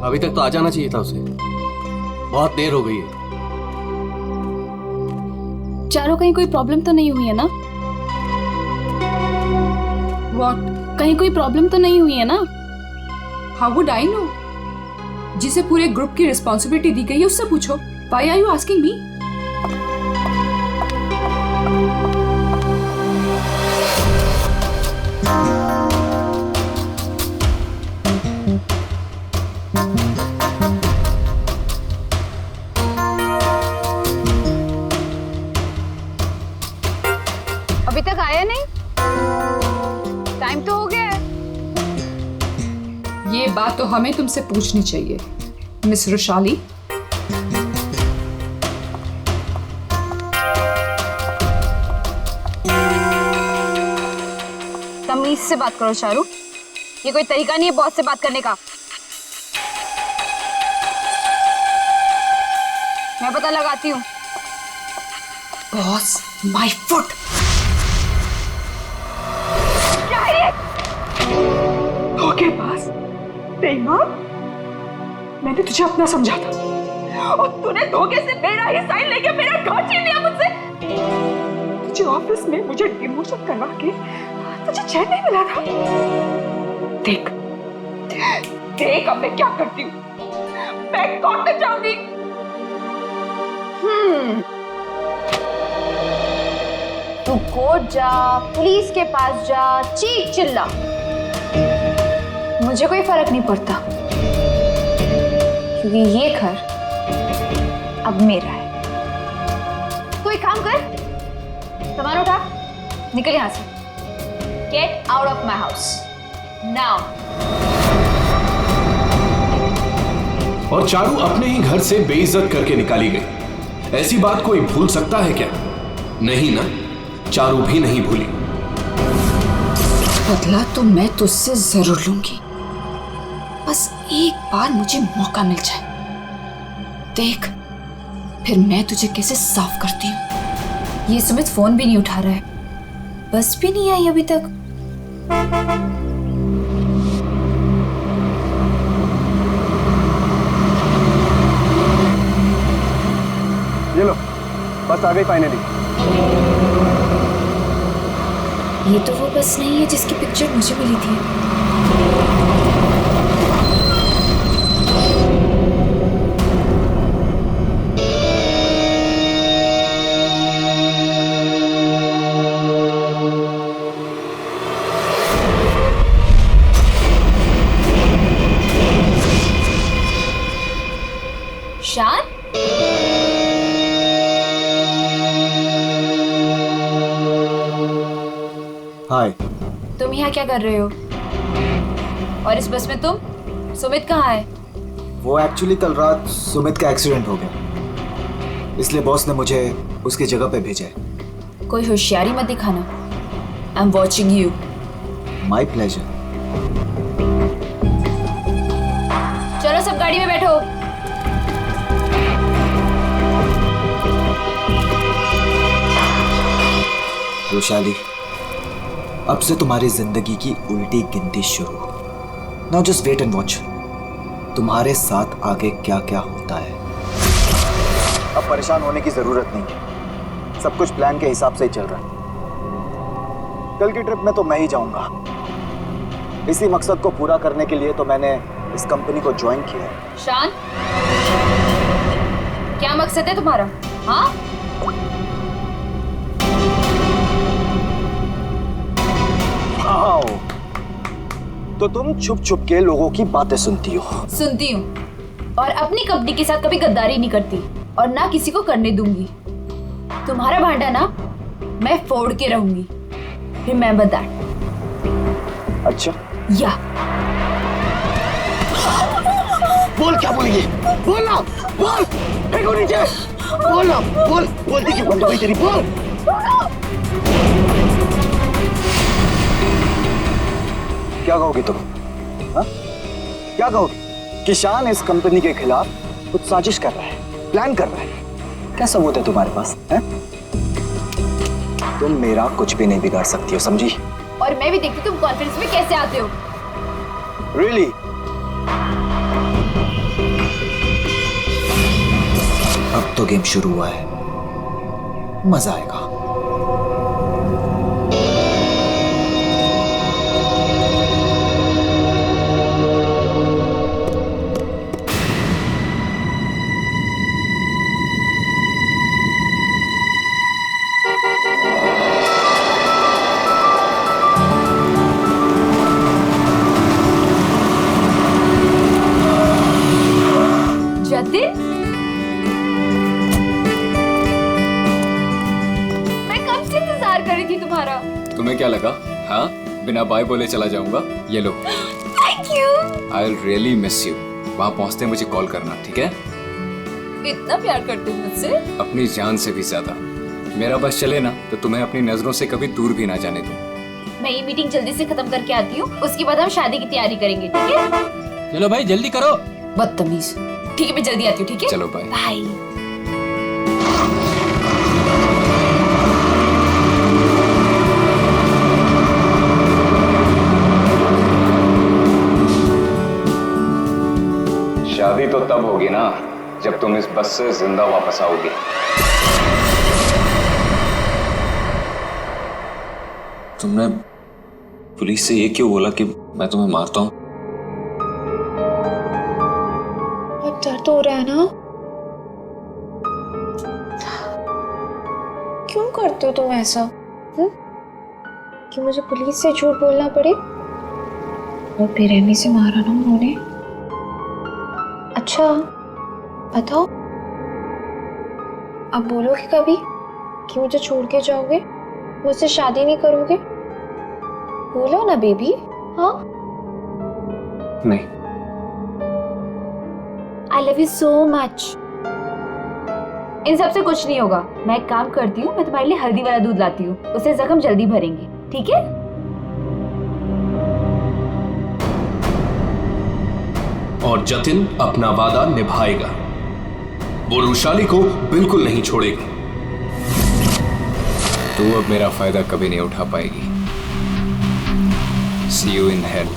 अभी तक तो आ जाना चाहिए था उसे, बहुत देर हो गई है। चारों कहीं कोई प्रॉब्लम तो नहीं हुई है ना? What? कहीं कोई प्रॉब्लम तो नहीं हुई है ना? How would I know? जिसे पूरे ग्रुप की रिस्पॉन्सिबिलिटी दी गई है उससे पूछो। Why are you asking me? अभी तक आया नहीं? टाइम तो हो गया है। ये बात तो हमें तुमसे पूछनी चाहिए, मिस रुशाली। तमीज से बात करो चारू, ये कोई तरीका नहीं है बॉस से बात करने का। मैं पता लगाती हूँ। Boss, my foot. क्या है ये? धोखेबाज, बेईमान। मैंने तुझे अपना समझा था और तूने धोखे से मेरा ही साइन लेके मेरा घर छीन लिया मुझसे। तुझे ऑफिस में मुझे डिमोशन करवा के तुझे चैन नहीं मिला था। देख देख अब मैं क्या करती हूँ। मैं कोर्ट में जाऊंगी। तू कोर्ट जा, पुलिस के पास जा, चीख चिल्ला, मुझे कोई फर्क नहीं पड़ता, क्योंकि ये घर अब मेरा है। तू एक काम कर, सामान उठा, निकल यहां से। Get out of my house now. और चारू अपने ही घर से बेइज्जत करके निकाली गई। ऐसी बात कोई भूल सकता है क्या? नहीं ना, चारू भी नहीं भूली। बदला तो मैं तुझसे जरूर लूंगी, बस एक बार मुझे मौका मिल जाए। देख फिर मैं तुझे कैसे साफ करती हूँ। ये सुमित फोन भी नहीं उठा रहा है, बस भी नहीं आई अभी तक। ये लो, बस आ गई फाइनली। ये तो वो बस नहीं है जिसकी पिक्चर मुझे मिली थी। शान, हाय। तुम यहाँ क्या कर रहे हो? और इस बस में तुम? सुमित कहाँ है? वो एक्चुअली कल रात सुमित का एक्सीडेंट हो गया, इसलिए बॉस ने मुझे उसकी जगह पे भेजा है। कोई होशियारी मत दिखाना। I am watching you. My pleasure. चलो सब गाड़ी में बैठो। रुशाली, अब से तुम्हारी जिंदगी की उल्टी गिनती शुरू। Now just wait and watch, तुम्हारे साथ आगे क्या क्या होता है। अब परेशान होने की जरूरत नहीं है, सब कुछ प्लान के हिसाब से ही चल रहा है। कल की ट्रिप में तो मैं ही जाऊंगा। इसी मकसद को पूरा करने के लिए तो मैंने इस कंपनी को ज्वाइन किया है। शान, क्या मकसद है तुम्हारा? हाँ, आओ, तो तुम छुप छुप के लोगों की बातें सुनती हो? सुनती हूँ, और अपनी कंपनी के साथ कभी गद्दारी नहीं करती और ना किसी को करने दूंगी। तुम्हारा भांडा ना मैं फोड़ के रहूंगी। Remember that. अच्छा, या बोल क्या बोलेगी? बोल ना, बोल। फेंको नीचे। बोल ना, बोल। बोलती क्यों बंद हो गई तेरी? बोल। क्या कहोगी तुम? हाँ? क्या कहोगी कि शान इस कंपनी के खिलाफ कुछ साजिश कर रहा है, प्लान कर रहा है? क्या सबूत है तुम्हारे पास? है? तुम मेरा कुछ भी नहीं बिगाड़ सकती हो, समझी? और मैं भी देखती तुम कॉन्फ्रेंस में कैसे आते हो। Really? तो गेम शुरू हुआ है, मजा आएगा। जतिन, मैं कब से इंतजार कर रही थी तुम्हारा। तुम्हें क्या लगा? हाँ, बिना बाय बोले चला जाऊंगा? ये लो। Thank you. I will really miss you. वहाँ पहुँचते मुझे कॉल करना, ठीक है? इतना प्यार करते हो मुझसे? अपनी जान से भी ज्यादा। मेरा बस चले ना तो तुम्हें अपनी नजरों से कभी दूर भी ना जाने दूं। मैं ये मीटिंग जल्दी से खत्म करके आती हूँ, उसके बाद हम शादी की तैयारी करेंगे, ठीक है? चलो भाई जल्दी करो। बदतमीज। ठीक है, मैं जल्दी आती हूँ, ठीक है? चलो बाय। बाय। शादी तो तब होगी ना जब तुम इस बस से जिंदा वापस आओगे। तुमने पुलिस से ये क्यों बोला कि मैं तुम्हें मारता हूँ? बहुत दर्द हो रहा है ना? क्यों करते हो तुम ऐसा? कि मुझे पुलिस से झूठ बोलना पड़े? और बेरहमी से मारा ना उन्होंने। अच्छा बताओ, अब बोलोगे कभी कि मुझे छोड़ के जाओगे, मुझसे शादी नहीं करोगे? बोलो ना बेबी। हाँ, नहीं। I love you so much। इन सब से कुछ नहीं होगा। मैं एक काम करती हूँ, मैं तुम्हारे लिए हल्दी वाला दूध लाती हूँ, उससे जख्म जल्दी भरेंगे, ठीक है? और जतिन अपना वादा निभाएगा। वो रुशाली को बिल्कुल नहीं छोड़ेगा। तू अब मेरा फायदा कभी नहीं उठा पाएगी। See you in hell,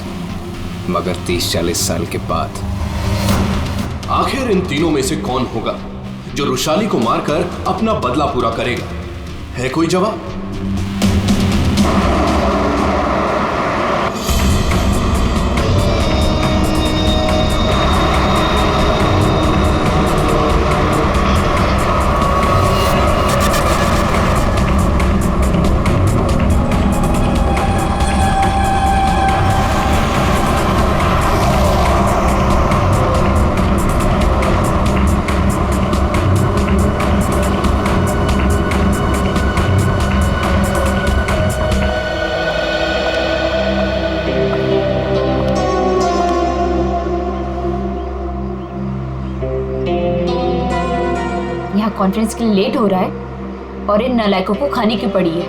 मगर 30-40 साल के बाद। आखिर इन तीनों में से कौन होगा जो रुशाली को मारकर अपना बदला पूरा करेगा? है कोई जवाब? यहाँ कॉन्फ्रेंस के लिए लेट हो रहा है और इन नालायकों को खाने की पड़ी है।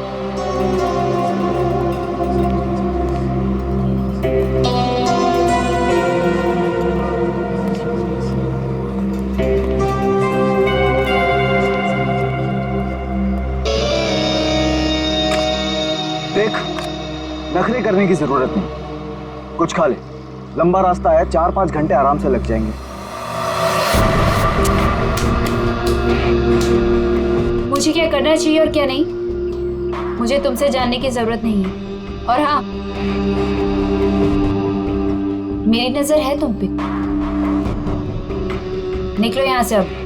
देख, नखरे करने की जरूरत नहीं, कुछ खा ले। लंबा रास्ता है, 4-5 घंटे आराम से लग जाएंगे। मुझे क्या करना चाहिए और क्या नहीं, मुझे तुमसे जानने की जरूरत नहीं है। और हाँ, मेरी नजर है तुम पे। निकलो यहाँ से अब।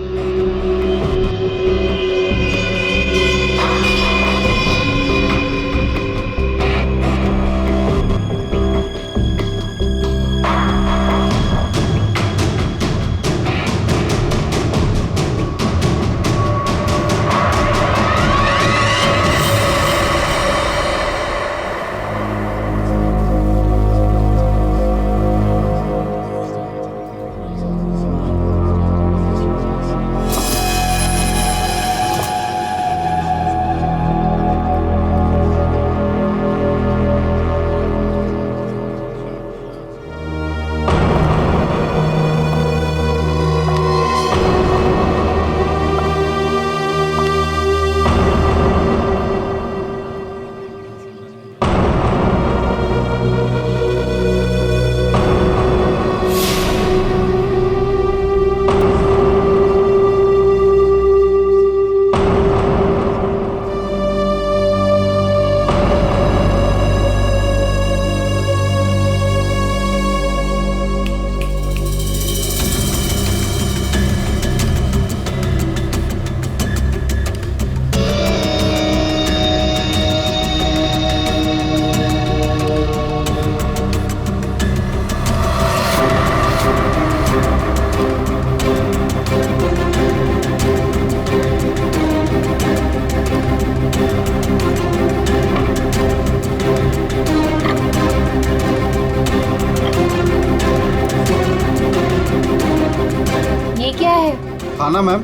खाना मैम।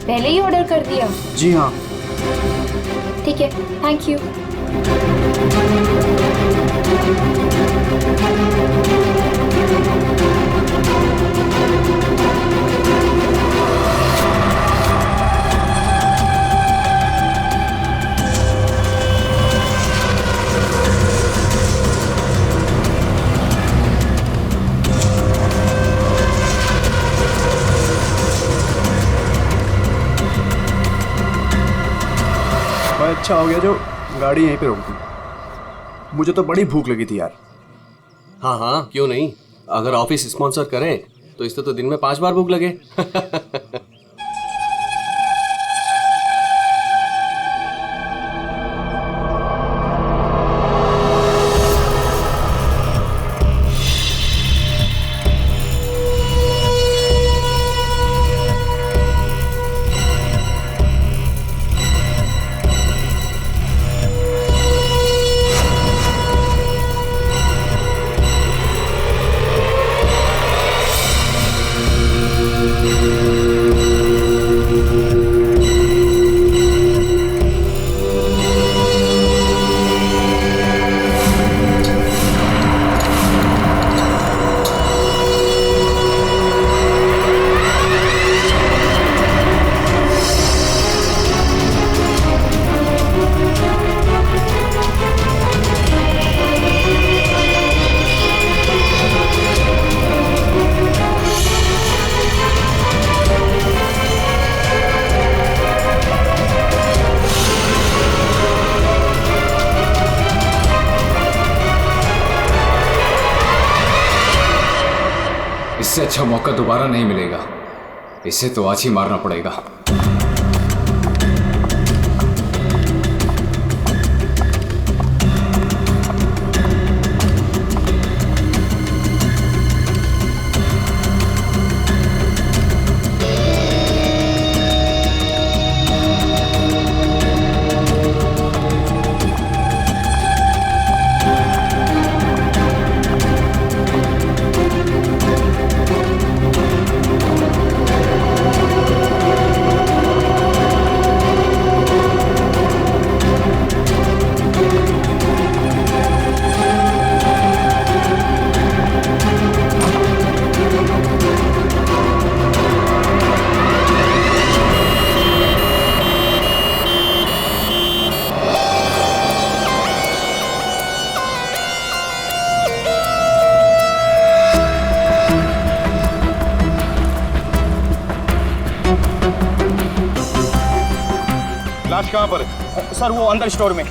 पहले ही ऑर्डर कर दिया? जी हाँ। ठीक है, थैंक यू। भाई अच्छा हो गया जो गाड़ी यहीं पे रोक दी, मुझे तो बड़ी भूख लगी थी यार। हाँ हाँ, क्यों नहीं। अगर ऑफिस स्पॉन्सर करे तो इससे तो दिन में 5 बार भूख लगे। इससे अच्छा मौका दोबारा नहीं मिलेगा, इसे तो आज ही मारना पड़ेगा। लाश कहाँ पर है? सर वो अंदर स्टोर में।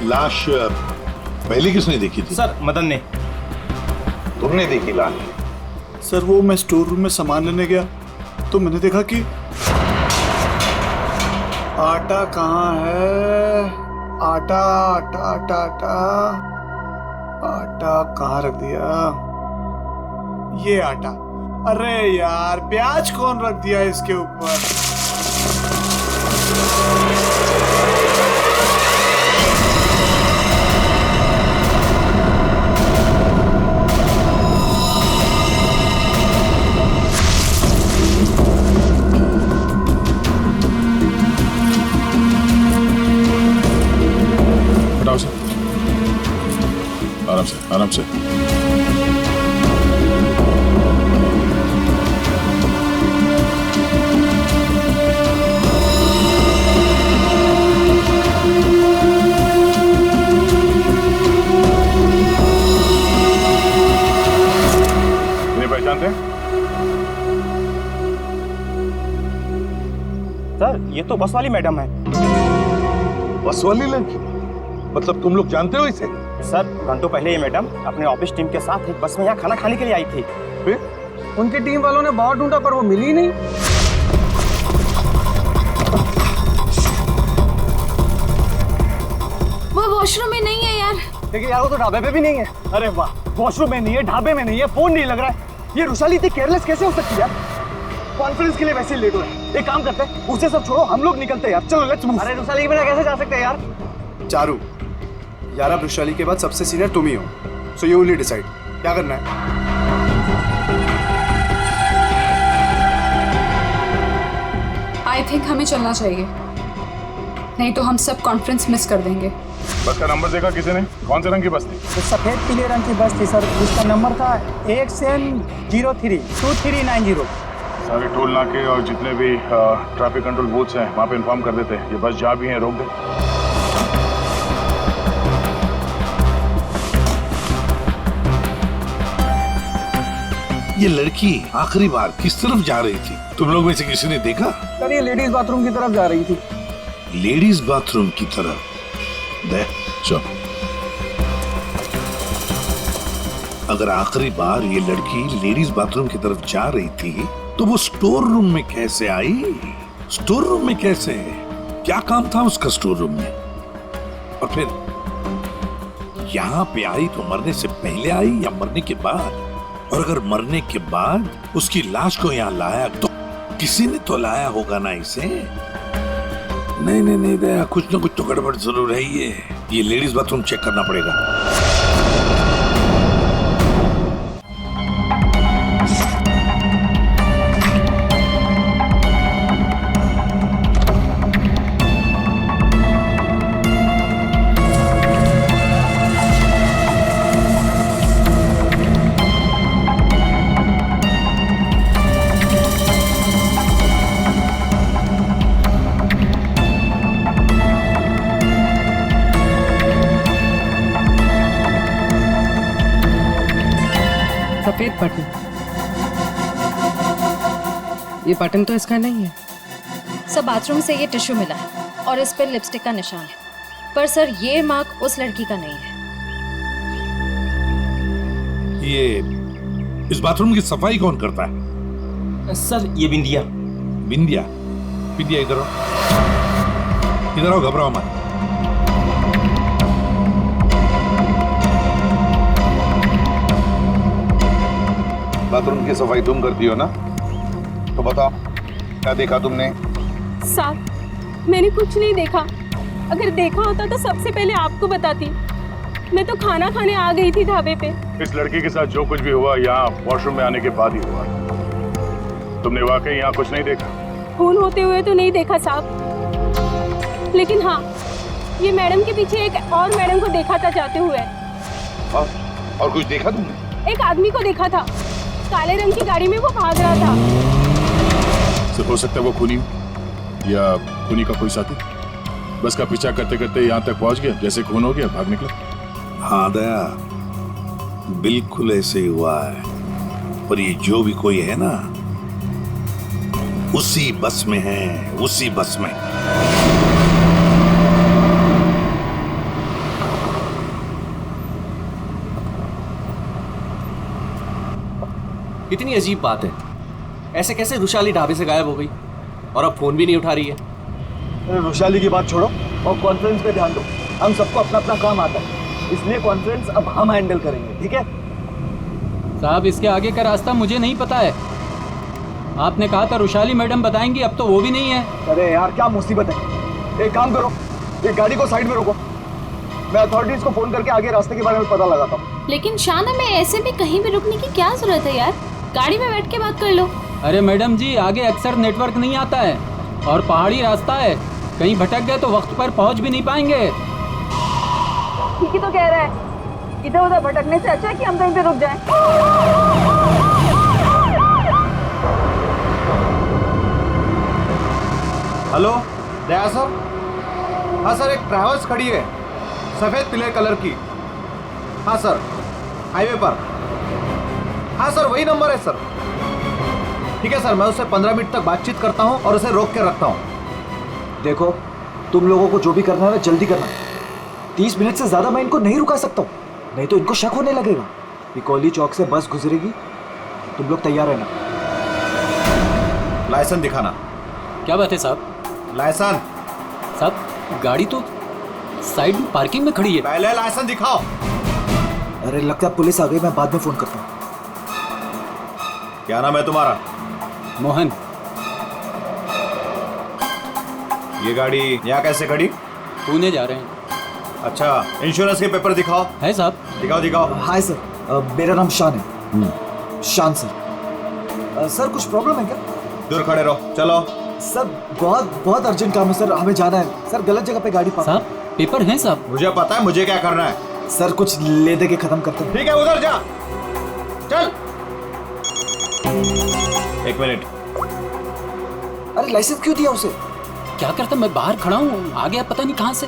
लाश पहले किसने देखी थी? सर मदन ने। तुमने देखी लाश? सर वो मैं स्टोर रूम में सामान लेने गया तो मैंने देखा कि आटा कहाँ है? आटा आटा आटा आटा आटा कहाँ रख दिया? ये आटा। अरे यार प्याज कौन रख दिया इसके ऊपर? आराम से आराम से। इन्हें पहचानते हैं? सर ये तो बस वाली मैडम है। बस वाली लड़की? मतलब तुम लोग जानते हो इसे? सर घंटों पहले ये मैडम अपने ऑफिस टीम के साथ एक बस में यहाँ खाना खाने के लिए आई थी। फिर उनकी टीम वालों ने बहुत ढूंढा पर वो मिली नहीं। वो वॉशरूम में नहीं है यार। देखिए यार वो तो ढाबे पे भी नहीं है। अरे वाह, वॉशरूम में नहीं है, ढाबे में नहीं है, फोन नहीं लग रहा है। ये रुशाली इतनी केयरलेस कैसे हो सकती है यार? कॉन्फ्रेंस के लिए वैसे ही लेट हो रहा है। एक काम करते हैं, उसे सब छोड़ो, हम लोग निकलते हैं यार। चलो लेट्स मूव। अरे रुशाली के बिना कैसे जा सकते हैं यार? चारू यार अब वैशाली के बाद सबसे सीनियर तुम ही हो, सो यू विल डिसाइड क्या करना है। आई थिंक हमें चलना चाहिए, नहीं तो हम सब कॉन्फ्रेंस मिस कर देंगे। बस का नंबर देखा किसी ने? कौन से रंग की बस थी? तो सफेद पीले रंग की बस थी सर, उसका नंबर था XN032390। सारे टोल नाके और जितने भी ट्रैफिक कंट्रोल बूथ्स हैं वहाँ पे इन्फॉर्म कर देते हैं, ये बस जा भी हैं रोक दे। ये लड़की आखिरी बार किस तरफ जा रही थी? तुम लोग में से किसी ने देखा? सर ये लेडीज बाथरूम की तरफ जा रही थी। लेडीज बाथरूम की तरफ? दे चल। अगर आखिरी बार ये लड़की लेडीज बाथरूम की तरफ जा रही थी तो वो स्टोर रूम में कैसे आई? स्टोर रूम में कैसे? क्या काम था उसका स्टोर रूम में? और फिर यहाँ पे आई तो मरने से पहले आई या मरने के बाद? और अगर मरने के बाद उसकी लाश को यहाँ लाया तो किसी ने तो लाया होगा ना इसे? नहीं नहीं नहीं दया, कुछ ना कुछ तो गड़बड़ जरूर है। ये लेडीज बाथरूम चेक करना पड़ेगा। सफेद बटन, ये बटन तो इसका नहीं है। सर बाथरूम से ये टिश्यू मिला है और इस पर लिपस्टिक का निशान है, पर सर ये मार्क उस लड़की का नहीं है। ये इस बाथरूम की सफाई कौन करता है? सर ये बिंदिया। बिंदिया? बिंदिया इधर आओ, इधर आओ, घबराओ मत। बाथरूम की सफाई तुम करती हो ना, तो बताओ क्या देखा तुमने? साहब मैंने कुछ नहीं देखा, अगर देखा होता तो सबसे पहले आपको बताती। मैं तो खाना खाने आ गई थी ढाबे पे। इस लड़की के साथ जो कुछ भी हुआ यहाँ वॉशरूम में आने के बाद ही हुआ। तुमने वाकई यहाँ कुछ नहीं देखा? खून होते हुए तो नहीं देखा साहब, लेकिन हाँ ये मैडम के पीछे एक और मैडम को देखा था जाते हुए। और कुछ देखा तुमने? एक आदमी को देखा था, काले रंग की गाड़ी में वो भाग रहा था। सिर्फ हो सकता है वो खूनी या खूनी का कोई साथी बस का पीछा करते करते यहाँ तक पहुंच गया, जैसे खून हो गया भाग निकला। हाँ दया, बिल्कुल ऐसे ही हुआ है। पर ये जो भी कोई है ना, उसी बस में है, उसी बस में। कितनी अजीब बात है, ऐसे कैसे रुशाली ढाबे से गायब हो गई और अब फोन भी नहीं उठा रही है? अरे रुशाली की बात छोड़ो और कॉन्फ्रेंस पे ध्यान दो। हम सबको अपना अपना काम आता है, इसलिए कॉन्फ्रेंस अब हम हैंडल करेंगे, ठीक है? साहब इसके आगे का रास्ता मुझे नहीं पता है। आपने कहा था रुशाली मैडम बताएंगी, अब तो वो भी नहीं है। अरे यार क्या मुसीबत है। एक काम करो, ये गाड़ी को साइड में रोको, मैं अथॉरिटीज को फोन करके आगे रास्ते के बारे में पता लगाता हूँ। लेकिन शाना में ऐसे भी कहीं भी रुकने की क्या जरूरत है यार, गाड़ी में बैठ के बात कर लो। अरे मैडम जी आगे अक्सर नेटवर्क नहीं आता है और पहाड़ी रास्ता है, कहीं भटक गए तो वक्त पर पहुंच भी नहीं पाएंगे। ठीक ही तो कह रहा है, इधर उधर भटकने से अच्छा है कि हम कहीं पे रुक जाएं। हेलो दया सर? हाँ सर, एक ट्रैवल्स खड़ी है सफेद पीले कलर की। हाँ सर, हाईवे पर। हाँ सर वही नंबर है सर। ठीक है सर, मैं उससे 15 मिनट तक बातचीत करता हूँ और उसे रोक के रखता हूँ। देखो तुम लोगों को जो भी करना है ना जल्दी करना। 30 मिनट से ज्यादा मैं इनको नहीं रुका सकता हूँ, नहीं तो इनको शक होने लगेगा। पिकोली चौक से बस गुजरेगी, तुम लोग तैयार रहना। लाइसेंस दिखाना। क्या बात है साहब? लाइसेंस साहब गाड़ी तो साइड में पार्किंग में खड़ी है। पहले लाइसेंस दिखाओ। अरे लगता है पुलिस आ गई, मैं बाद में फोन करता हूँ। क्या नाम है तुम्हारा? मोहन। ये गाड़ी यहाँ कैसे खड़ी? पुणे जा रहे हैं। अच्छा, इंश्योरेंस के पेपर दिखाओ। है साहब। दिखाओ दिखाओ। हाय सर, मेरा नाम शान है। शान सर। सर कुछ प्रॉब्लम है क्या? दूर खड़े रहो, चलो। सर बहुत अर्जेंट काम है सर, हमें जाना है सर। गलत जगह पे गाड़ी पार्क। साहब पेपर है साहब। मुझे पता है मुझे क्या करना है। सर कुछ ले दे के खत्म करते हैं। ठीक है, उधर जा। चल। 1 मिनट। अरे लाइसेंस क्यों दिया उसे? क्या करता, मैं बाहर खड़ा हूँ, आ गया पता नहीं कहाँ से।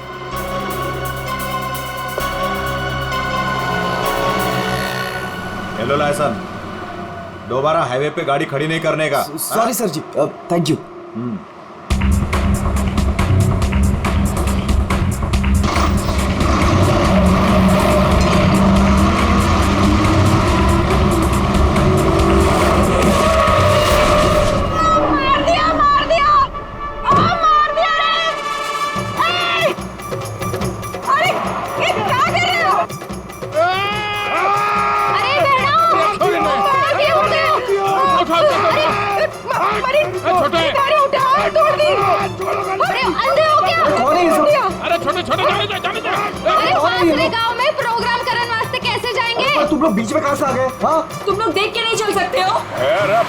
हेलो लाइसेंस, दोबारा हाईवे पे गाड़ी खड़ी नहीं करने का। Sorry sir ji, thank you. गांव में प्रोग्राम करने वास्ते कैसे जाएंगे? तुम लोग बीच में कहां से आ गए? हाँ? तुम लोग देख के नहीं चल सकते हो?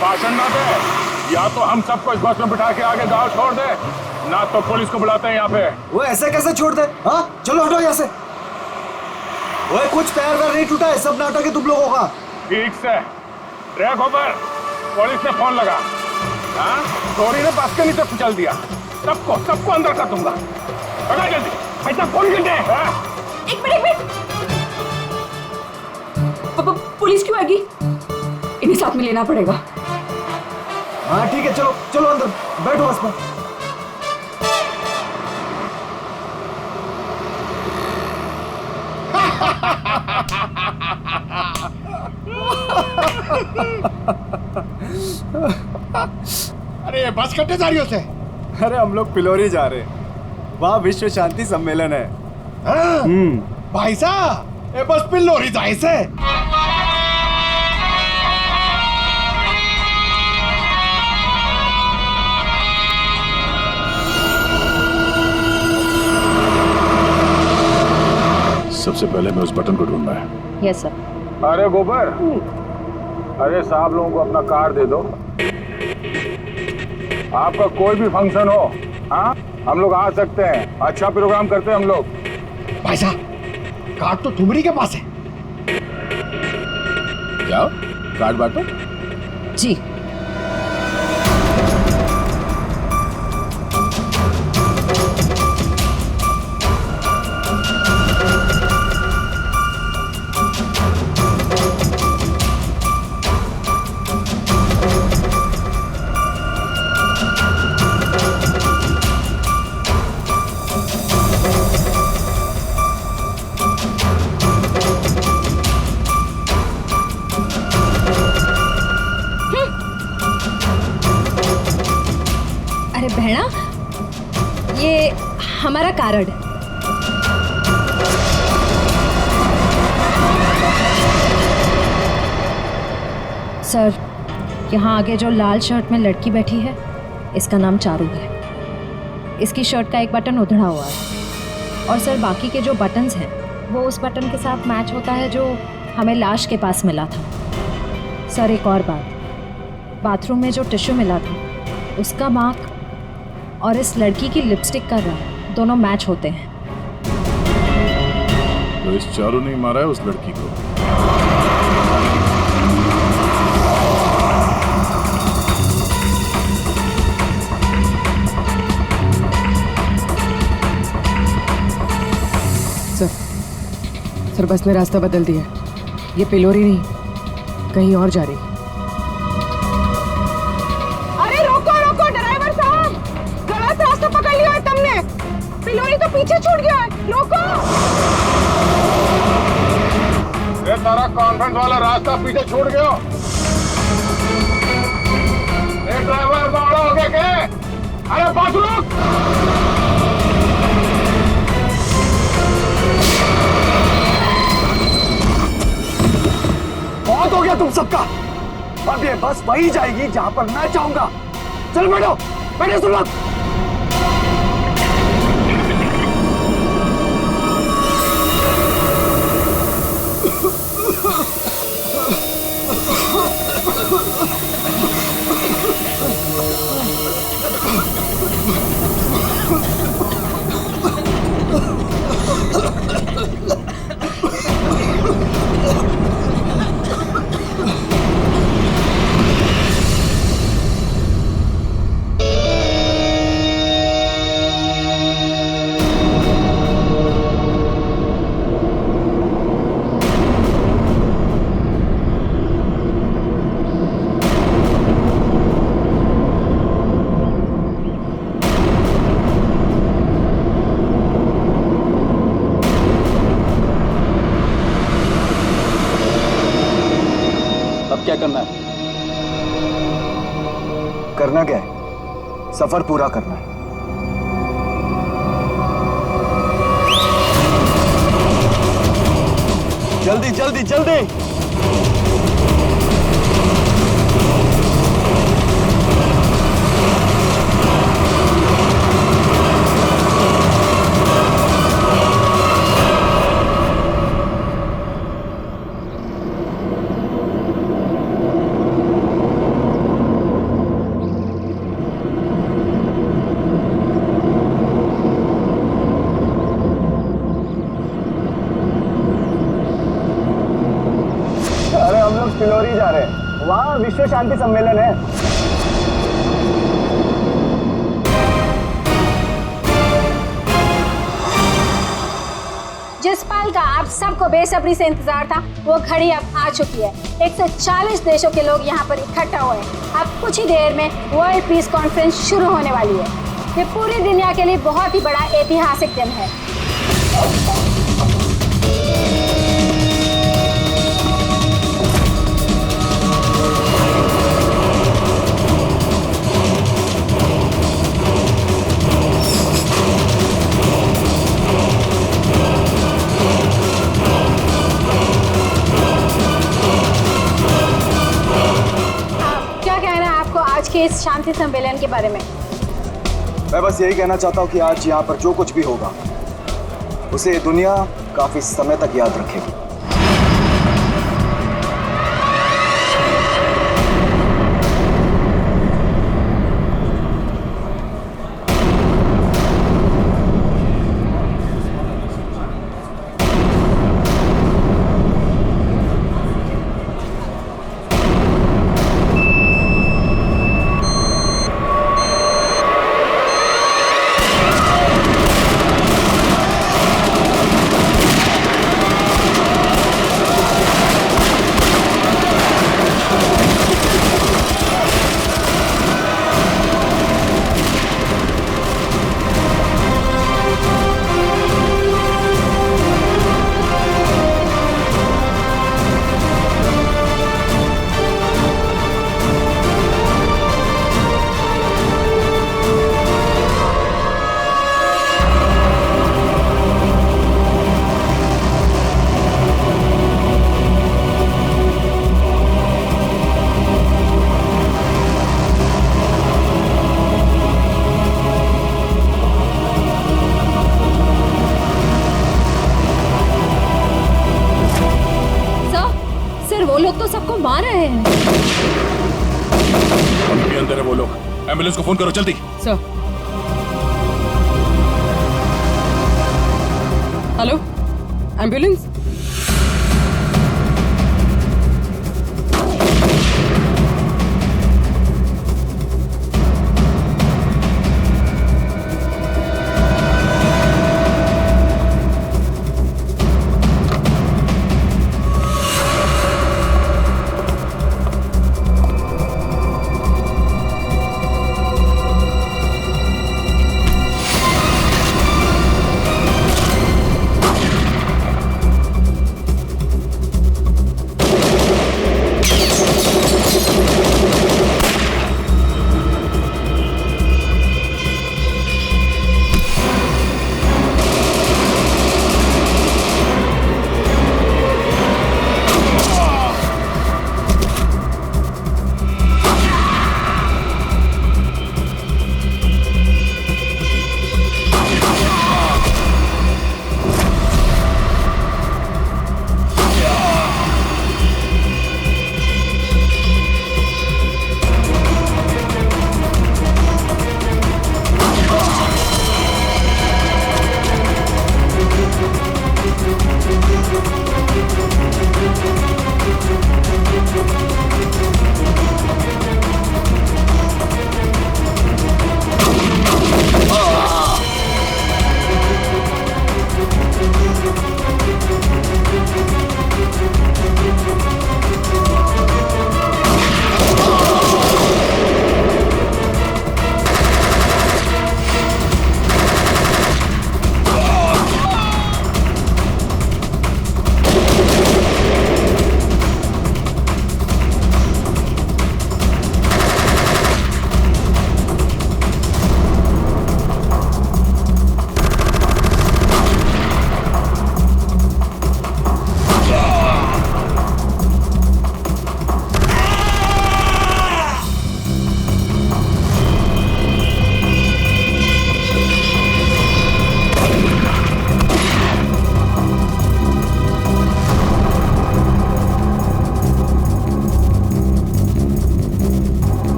भाषण ना दे, या तो हम सबको इस बस में बिठा के आगे गांव छोड़ दे, ना तो पुलिस को बुलाते हैं यहाँ पे। वो ऐसे कैसे छोड़ दे? हाँ चलो हटो यहाँ से। वो कुछ पैर वैर नहीं टूटा है, सब नाटक है तुम लोगों का। ठीक से ट्रैक ऊपर, पुलिस ने फोन लगा। हाँ चोरी ने बस के नीचे कुचल दिया, सबको अंदर कर दूंगा। जल्दी, ऐसा कौन गिरते हैं? एक मिनट। पुलिस क्यों आएगी? इन्हें साथ में लेना पड़ेगा। हाँ ठीक है, चलो चलो अंदर बैठो बस में। अरे बस कट्टे जा रही हो से? अरे हम लोग पिलोरी जा रहे हैं, वहाँ विश्व शांति सम्मेलन है। भाई साहब ये बस पिलोरी जाए से। सबसे पहले मैं उस बटन को ढूंढना है। Yes sir. अरे गोबर, अरे साहब लोगों को अपना कार्ड दे दो। आपका कोई भी फंक्शन हो, हाँ हम लोग आ सकते हैं, अच्छा प्रोग्राम करते हैं हम लोग। भाई साहब कार्ड तो तुम्हारी के पास है। क्या कार्ड बांटो? जी। अरे बहना, ये हमारा कार्ड। सर, यहाँ आगे जो लाल शर्ट में लड़की बैठी है, इसका नाम चारू है। इसकी शर्ट का एक बटन उधड़ा हुआ है, और सर बाकी के जो बटन्स हैं वो उस बटन के साथ मैच होता है जो हमें लाश के पास मिला था। सर एक और बात, बाथरूम में जो टिश्यू मिला था उसका मार्क और इस लड़की की लिपस्टिक का रंग दोनों मैच होते हैं। तो इस चारू ने मारा है उस लड़की को। सर बस ने रास्ता बदल दिया, ये पिलोरी नहीं कहीं और जा रही। अरे रोको रोको ड्राइवर साहब, गलत रास्ता पकड़ लिया है तुमने। पिलोरी तो पीछे छूट गया है, रोको। ये सारा कॉन्फ्रेंस वाला रास्ता पीछे छूट गया। ये ड्राइवर बावड़ा हो गया क्या? अरे बस रुक। बहुत हो गया तुम सबका। अब ये बस वही जाएगी जहां पर मैं चाहूंगा। चल बैठो, बैठो सुन लोग। क्या करना है? करना क्या है? सफर पूरा करना है। जल्दी जल्दी जल्दी। फिलौरी जा रहे हैं, वहाँ विश्व शांति सम्मेलन है। जिस पल का आप सबको बेसब्री से इंतजार था, वो घड़ी अब आ चुकी है। 140 देशों के लोग यहाँ पर इकट्ठा हुए हैं। अब कुछ ही देर में वर्ल्ड पीस कॉन्फ्रेंस शुरू होने वाली है। ये पूरी दुनिया के लिए बहुत ही बड़ा ऐतिहासिक दिन है। के इस शांति सम्मेलन के बारे में मैं बस यही कहना चाहता हूँ कि आज यहाँ पर जो कुछ भी होगा उसे दुनिया काफी समय तक याद रखेगी। मार रहे हैं। अभी अंदर है वो लोग। एम्बुलेंस को फोन करो जल्दी। सर। Hello, ambulance.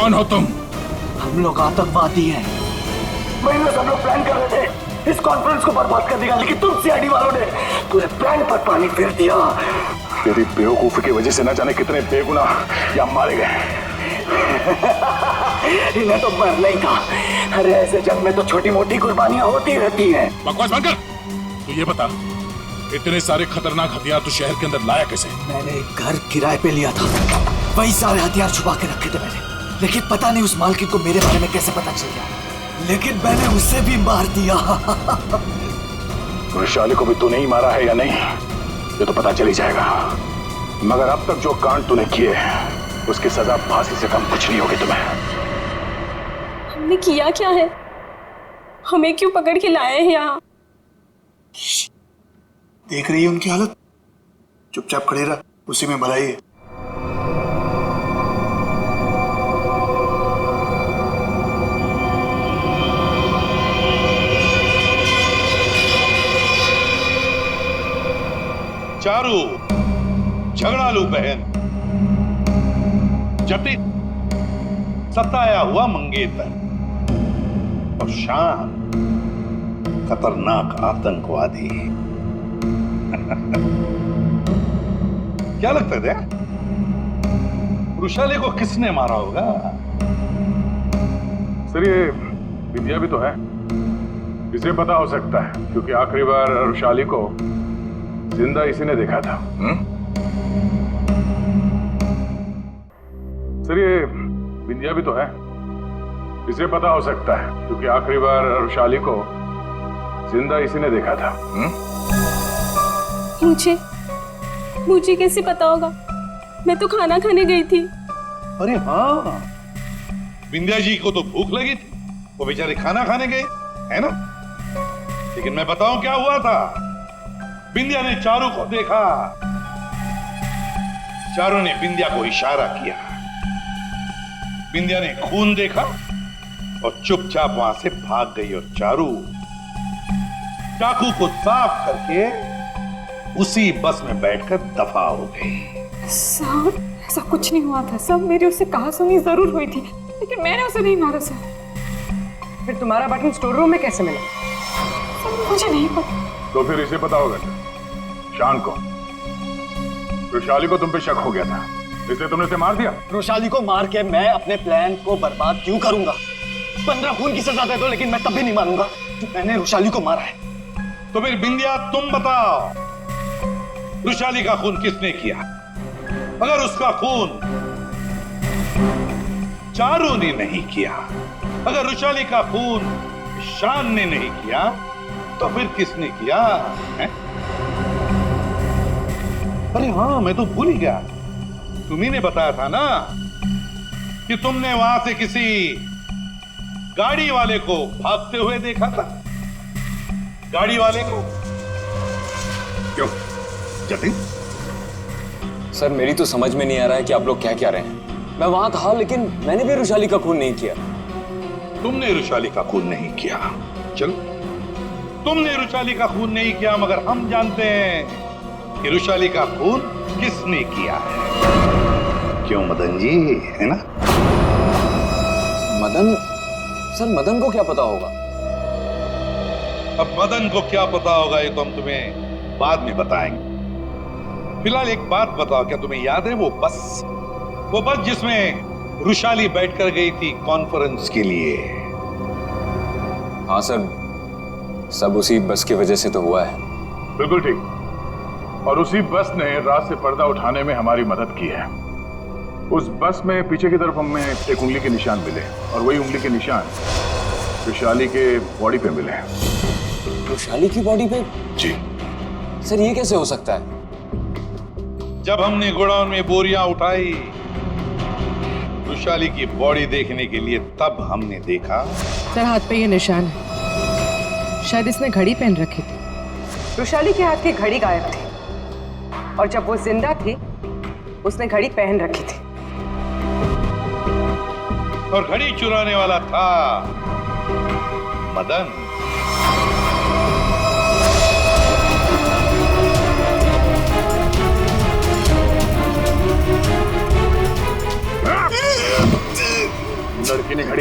कौन हो तुम? हम लोग आतंकवादी हैं। महीनों से हम लोग प्लान कर रहे थे इस कॉन्फ्रेंस को बर्बाद कर देगा, लेकिन तुम सीआईडी वालों ने पूरे प्लान पर पानी फेर दिया। तेरी बेवकूफी की वजह से न जाने कितने बेगुनाह यहाँ मारे गए। इन्हें तो मरना ही था। अरे ऐसे जंग में तो छोटी मोटी कुर्बानियां होती रहती हैं। बकवास बंद कर। तू ये बता, इतने सारे खतरनाक हथियार तो शहर के अंदर लाया कैसे? मैंने एक घर किराए पे लिया था, वही सारे हथियार छुपा के रखे थे मैंने। लेकिन पता नहीं उस मालकिन को मेरे बारे में कैसे पता चल गया, लेकिन मैंने उसे भी मार दिया। वैशाली को भी तूने ही मारा है या नहीं, ये तो पता चल ही जाएगा। मगर अब तक जो कांड तूने किए उसकी सजा फांसी से कम कुछ नहीं होगी तुम्हें। हमने किया क्या है? हमें क्यों पकड़ के लाए हैं यहाँ? देख रही है उनकी हालत, चुपचाप खड़े रहा, उसी में भलाई है। चारू झगड़ालू बहन, जटिल सताया हुआ मंगेतर और शान खतरनाक आतंकवादी। क्या लगता है वृषाली को किसने मारा होगा? सर ये विद्या भी तो है, इसे पता हो सकता है क्योंकि आखिरी बार वृषाली को जिंदा इसी ने देखा था। सर ये विद्या भी तो है, इसे पता हो सकता है क्योंकि आखिरी बार वृषाली को जिंदा इसी ने देखा था। मुझे कैसे पता होगा? मैं तो खाना खाने गई थी। अरे हाँ, विंध्या जी को तो भूख लगी थी, वो बेचारे खाना खाने गए, है ना? लेकिन मैं बताऊं क्या हुआ था। विंध्या ने चारू को देखा, चारू ने विंध्या को इशारा किया, विंध्या ने खून देखा और चुपचाप वहां से भाग गई और चारू चाकू को साफ करके उसी बस में बैठकर दफा हो गई। सर ऐसा कुछ नहीं हुआ था सर, मेरी उससे कहासुनी जरूर हुई थी, लेकिन मैंने उसे नहीं मारा सर। फिर तुम्हारा बटन स्टोर रूम में कैसे मिला? सर मुझे नहीं पता। तो फिर इसे पता होगा शान को, वृषाली को तुम पे शक हो गया था, इसलिए तुमने इसे मार दिया। वृषाली को मार के मैं अपने प्लान को बर्बाद क्यों करूंगा? 15 खून की सजा दे दो, लेकिन मैं तब भी नहीं मानूंगा कि मैंने वृषाली को मारा है। तो फिर विंध्या तुम बताओ, वृषाली का खून किसने किया? अगर उसका खून चारू ने नहीं किया, अगर वृषाली का खून शान ने नहीं किया, तो फिर किसने किया है? अरे हाँ, मैं तो भूल ही गया, तुम्ही ने बताया था ना कि तुमने वहां से किसी गाड़ी वाले को भागते हुए देखा था। गाड़ी वाले को क्यों? जतिन, सर मेरी तो समझ में नहीं आ रहा है कि आप लोग क्या कह रहे हैं। मैं वहां था, लेकिन मैंने भी वृषाली का खून नहीं किया। तुमने वृषाली का खून नहीं किया, चलो तुमने वृषाली का खून नहीं किया, मगर हम जानते हैं कि वृषाली का खून किसने किया है। क्यों मदन जी, है ना? मदन? सर मदन को क्या पता होगा? अब मदन को क्या पता होगा ये तो हम तुम्हें बाद में बताएंगे। फिलहाल एक बात बताओ, क्या तुम्हें याद है वो बस जिसमें वृषाली बैठकर गई थी कॉन्फ्रेंस के लिए? हाँ सर, सब उसी बस की वजह से तो हुआ है। बिल्कुल ठीक, और उसी बस ने रात से पर्दा उठाने में हमारी मदद की है। उस बस में पीछे की तरफ हमें एक उंगली के निशान मिले, और वही उंगली के निशान वृषाली के बॉडी पे मिले। वृषाली की बॉडी पे? जी सर, ये कैसे हो सकता है? जब हमने गोडाउन में बोरियां उठाई वृषाली की बॉडी देखने के लिए, तब हमने देखा। सर हाथ पे ये निशान है, शायद इसने घड़ी पहन रखी थी। वृषाली के हाथ की घड़ी गायब थी, और जब वो जिंदा थी उसने घड़ी पहन रखी थी। और घड़ी चुराने वाला था मदन।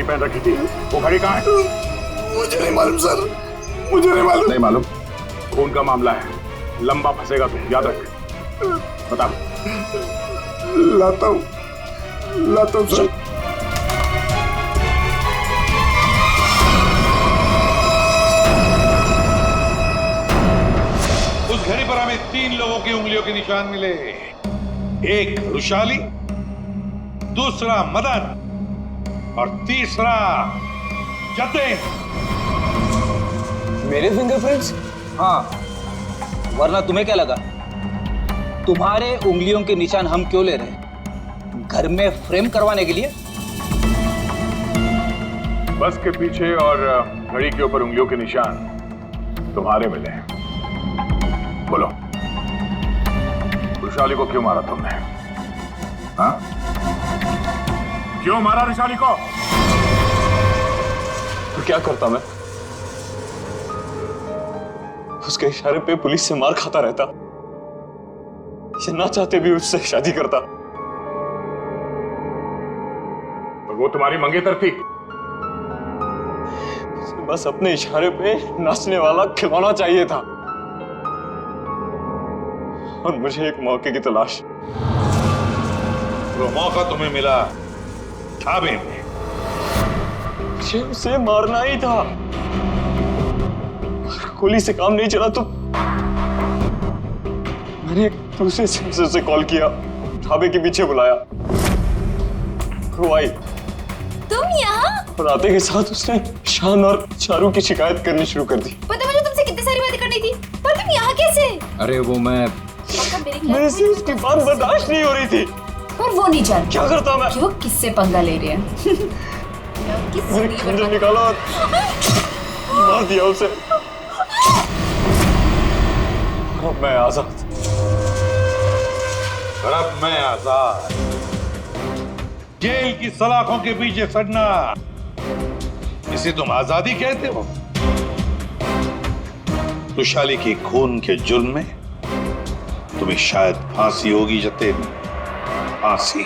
पहन रखी थी। वो घड़ी कहाँ है? मुझे नहीं मालूम सर, मुझे नहीं मालूम। नहीं मालूम? खून का मामला है, लंबा फंसेगा तू, याद रख। बता। लाता हूँ सर। उस घड़ी पर हमें 3 लोगों की उंगलियों के निशान मिले। एक रुशाली, दूसरा मदन और तीसरा जतिन। मेरे फिंगरप्रिंट्स? हाँ, वरना तुम्हें क्या लगा तुम्हारे उंगलियों के निशान हम क्यों ले रहे हैं? घर में फ्रेम करवाने के लिए? बस के पीछे और घड़ी के ऊपर उंगलियों के निशान तुम्हारे मिले हैं। बोलो, रुशाली को क्यों मारा तुमने? हाँ? क्यों मारा रुशाली को? तो क्या करता मैं? उसके इशारे पे पुलिस से मार खाता रहता, ये ना चाहते भी उससे शादी करता। और वो तुम्हारी मंगेतर थी? बस अपने इशारे पे नाचने वाला खिलौना चाहिए था, और मुझे एक मौके की तलाश। वो मौका तुम्हें मिला ढाबे में। मुझे उसे मारना ही था। गोली से काम नहीं चला तो मैंने दूसरे सेंसर से कॉल किया, ढाबे के पीछे बुलाया, वो आई। तुम यहाँ? और आते के साथ उसने शान और चारू की शिकायत करनी शुरू कर दी। पता मुझे तुमसे कितनी सारी बातें करनी थी, पर तुम यहाँ कैसे? अरे वो मैं मेरे से उसकी बात बर्दाश्त नहीं हो रही थी। पर वो नहीं जानता क्या करता मैं कि वो किससे पंगा ले रहे हैं। मैंने खंजर निकाला और मार दिया उसे। अब मैं आजाद। और अब मैं आजाद। जेल की सलाखों के पीछे सड़ना, इसे तुम आजादी कहते हो? रुशाली की खून के जुर्म में तुम्हें शायद फांसी होगी जतिन, फांसी।